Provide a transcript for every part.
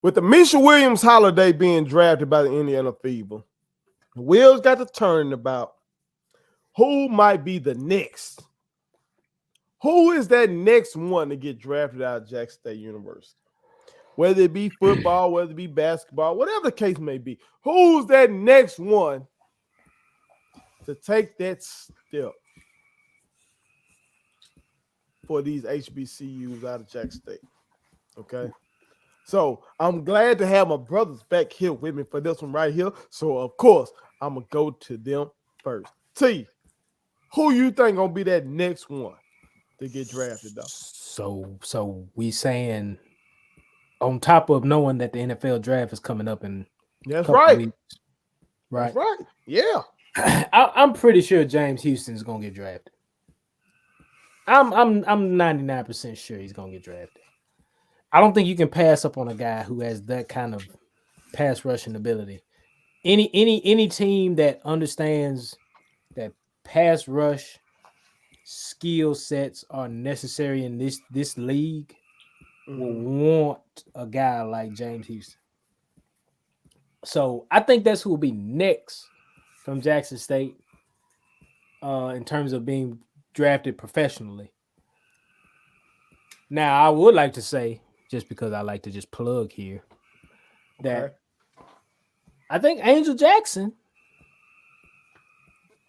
With the Misha Williams holiday being drafted by the Indiana Fever, the wheels got to turn about who might be the next. Who is that next one to get drafted out of Jackson State University? Whether it be football, whether it be basketball, whatever the case may be. Who's that next one to take that step for these HBCUs out of Jackson State? Okay. So I'm glad to have my brothers back here with me for this one right here. So of course I'm gonna go to them first. T, who you think gonna be that next one to get drafted though? So we saying on top of knowing that the NFL draft is coming up in a That's couple right. weeks, right? That's right. Yeah. I'm pretty sure James Houston is gonna get drafted. I'm 99% sure he's gonna get drafted. I don't think you can pass up on a guy who has that kind of pass rushing ability. Any team that understands that pass rush skill sets are necessary in this league will want a guy like James Houston. So I think that's who will be next from Jackson State in terms of being drafted professionally. Now, I would like to say, just because I like to just plug here, that I think Angel Jackson,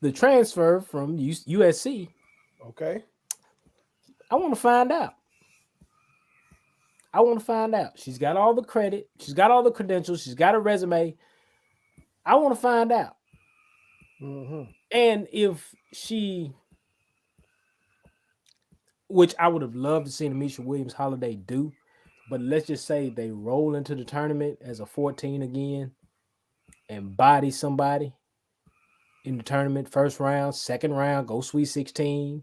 the transfer from USC, Okay. I want to find out. I want to find out. She's got all the credit. She's got all the credentials. She's got a resume. I want to find out. And if she, which I would have loved to see Misha Williams Holiday do, but let's just say they roll into the tournament as a 14 again and body somebody in the tournament, first round, second round, go Sweet 16,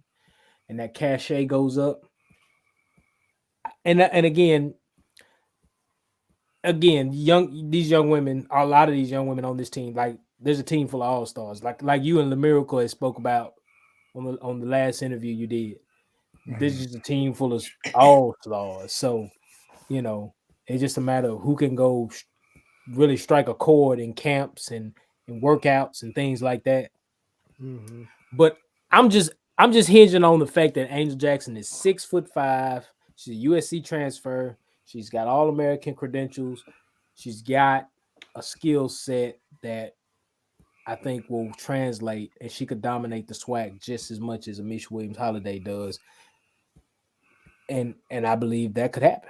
and that cachet goes up. And again, these young women, a lot of these young women on this team, like there's a team full of all stars, like you and LaMiracle had spoke about on the last interview you did. This is a team full of all stars, so it's just a matter of who can go really strike a chord in camps and workouts and things like that. But I'm just hinging on the fact that Angel Jackson is 6'5". She's a USC transfer. She's got all American credentials. She's got a skill set that I think will translate, and she could dominate the SWAC just as much as Amisha Williams Holiday does. And I believe that could happen.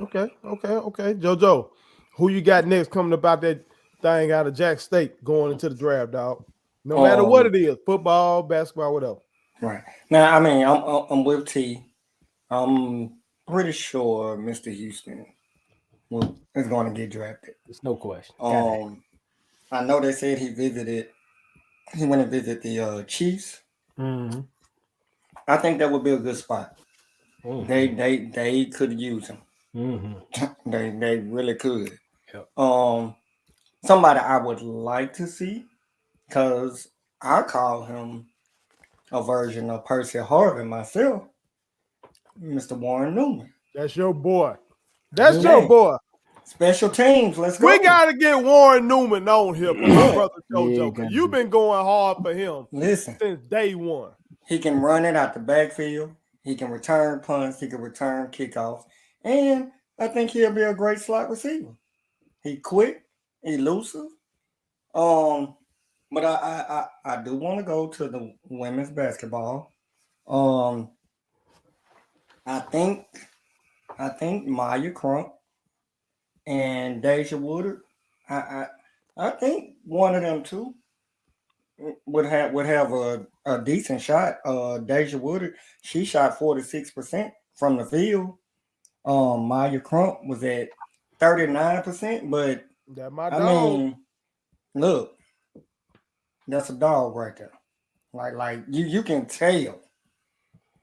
Okay. JoJo, who you got next coming about that thing out of Jackson State going into the draft, dog? No matter what it is, football, basketball, whatever. Right. Now, I mean, I'm with T. I'm pretty sure Mr. Houston is going to get drafted. There's no question. I know they said he went and visited the Chiefs. Mm-hmm. I think that would be a good spot. Mm-hmm. They could use him. Mm-hmm. They really could. Yep. Somebody I would like to see, because I call him a version of Percy Harvin myself, Mr. Warren Newman. That's your boy. That's your boy. Special teams, let's go. We got to get Warren Newman on here for my brother JoJo, because you've been going hard for him since day one. He can run it out the backfield. He can return punts. He can return kickoffs. And I think he'll be a great slot receiver. He quick, elusive. But I do want to go to the women's basketball. I think Maya Crump and Deja Woodard. I think one of them two would have a decent shot. Deja Woodard, she shot 46% from the field. Maya Crump was at 39%, but I mean, look, that's a dog right there. Like you can tell.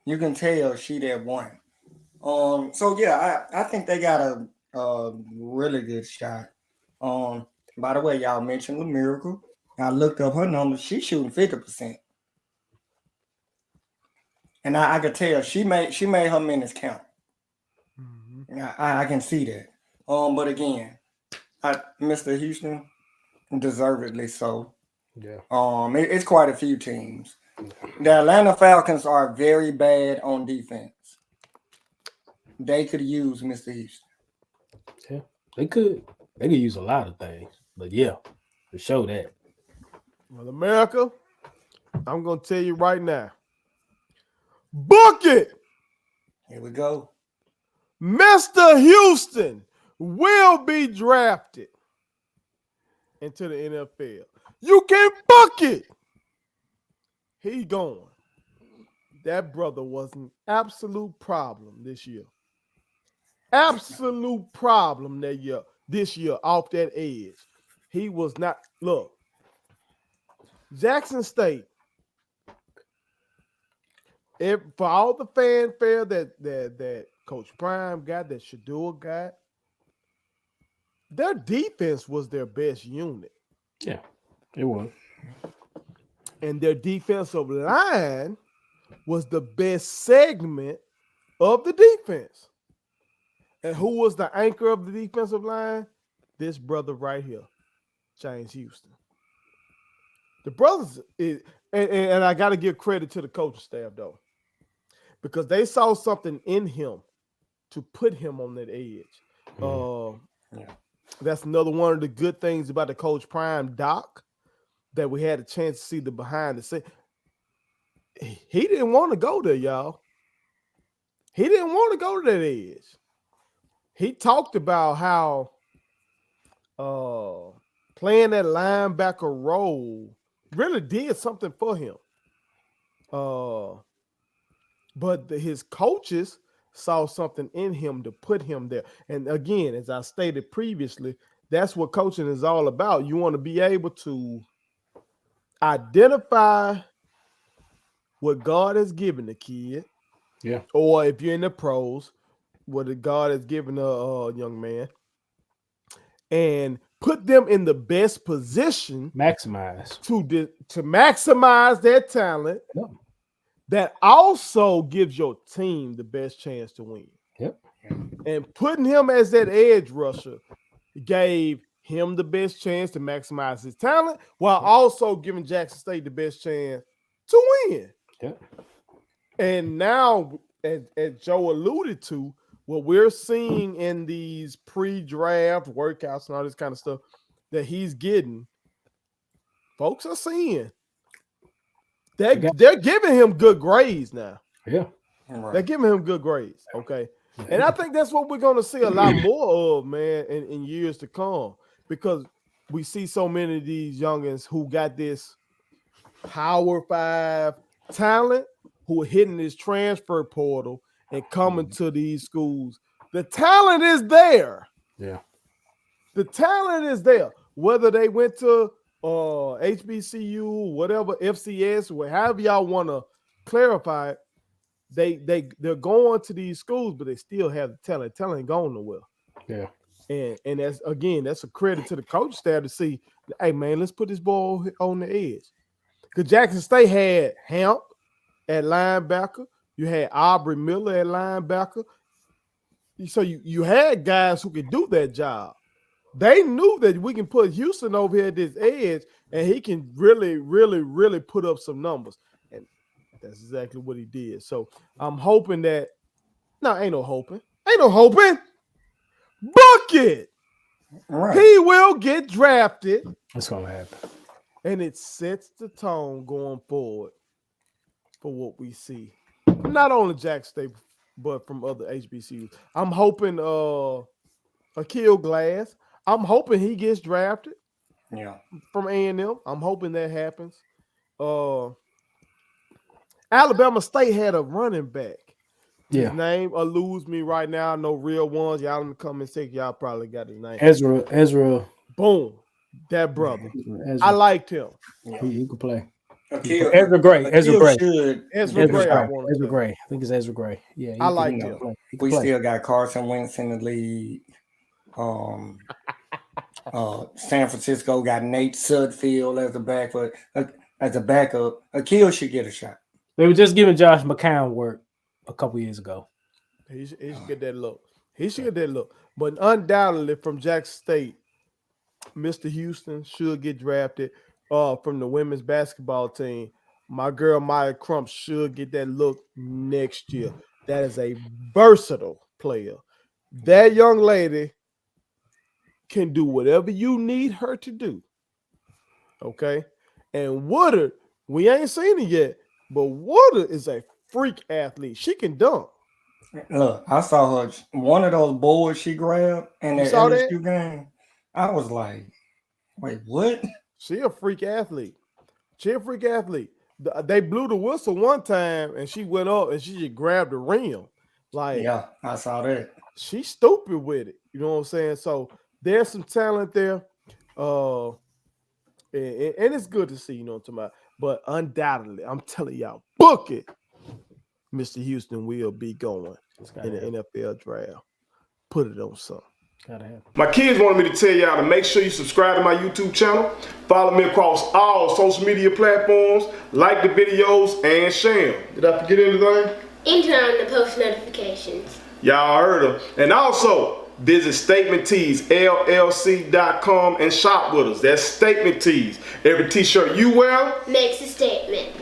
You can tell she that one. So yeah, I think they got a really good shot. By the way, y'all mentioned LaMiracle. I looked up her numbers. She's shooting 50%. And I could tell she made her minutes count. I can see that. But again, Mr. Houston, deservedly so. Yeah. It's quite a few teams. The Atlanta Falcons are very bad on defense. They could use Mr. Houston. Yeah. They could use a lot of things. But yeah, to show that. Well, America, I'm gonna tell you right now. Book it! Here we go. Mr. Houston will be drafted into the NFL. You can book it. He gone. That brother was an absolute problem this year. Absolute problem this year off that edge. He was not. Look, Jackson State. For all the fanfare that Coach Prime got, that Shador got, their defense was their best unit. Yeah, it was. And their defensive line was the best segment of the defense. And who was the anchor of the defensive line? This brother right here, James Houston. The brothers, and I got to give credit to the coaching staff, though, because they saw something in him to put him on that edge. That's another one of the good things about the Coach Prime doc, that we had a chance to see the behind the scenes. He didn't want to go there, y'all. He didn't want to go to that edge. He talked about how playing that linebacker role really did something for him. But his coaches saw something in him to put him there. And again, as I stated previously, that's what coaching is all about. You want to be able to identify what God has given the kid. Yeah. Or if you're in the pros, what God has given a young man, and put them in the best position, maximize to maximize their talent. Yep. That also gives your team the best chance to win. Yep. And putting him as that edge rusher gave him the best chance to maximize his talent, while also giving Jackson State the best chance to win. Yep. And now, as Joe alluded to, what we're seeing in these pre-draft workouts and all this kind of stuff that he's getting, folks are seeing. They're giving him good grades now. Yeah. Right. They're giving him good grades. Okay. And I think that's what we're going to see a lot more of, man, in years to come, because we see so many of these youngins who got this Power 5 talent who are hitting this transfer portal and coming to these schools. The talent is there. Yeah. The talent is there. Whether they went to HBCU, whatever, FCS, however y'all want to clarify it, they're going to these schools, but they still have the talent. Talent ain't going nowhere. Yeah. And that's a credit to the coach staff to see, hey man, let's put this ball on the edge. Because Jackson State had Hamp at linebacker, you had Aubrey Miller at linebacker. So you had guys who could do that job. They knew that we can put Houston over here at this edge, and he can really, really, really put up some numbers. And that's exactly what he did. So I'm hoping that – no, ain't no hoping. Ain't no hoping. Book it. Right. He will get drafted. That's going to happen. And it sets the tone going forward for what we see. Not only Jackson State, but from other HBCUs. I'm hoping Akil Glass – I'm hoping he gets drafted. Yeah. From A&M. I'm hoping that happens. Alabama State had a running back. Yeah. His name eludes me right now. No real ones. Y'all in the comment section, y'all probably got his name. Ezra. Boom. That brother. Ezra. I liked him. Yeah. He could play. Ezra Gray. Ezra Gray. Ezra Gray. I think it's Ezra Gray. Yeah. I liked him. We still got Carson Wentz in the league. San Francisco got Nate Sudfeld as a backup. Akil should get a shot. They were just giving Josh McCown work a couple years ago. He should get that look. He should get that look. But undoubtedly, from Jackson State, Mr. Houston should get drafted. From the women's basketball team, my girl Maya Crump should get that look next year. That is a versatile player. That young lady can do whatever you need her to do. Okay? And Woodard, we ain't seen it yet, but Woodard is a freak athlete. She can dunk. Look, I saw her one of those boards she grabbed in that saw that? LSU game. I was like, wait, what? She a freak athlete. She a freak athlete. They blew the whistle one time and she went up and she just grabbed the rim. Like, Yeah, I saw that. she's stupid with it. You know what I'm saying? So there's some talent there. And it's good to see, you know what I'm talking about. But undoubtedly, I'm telling y'all, book it. Mr. Houston will be going in the NFL draft. Put it on something. Gotta have. My kids wanted me to tell y'all to make sure you subscribe to my YouTube channel. Follow me across all social media platforms. Like the videos and share them. Did I forget anything? And turn on the post notifications. Y'all heard them. And also, visit Statement Tees, LLC.com and shop with us. That's Statement Tees. Every t-shirt you wear Makes a statement.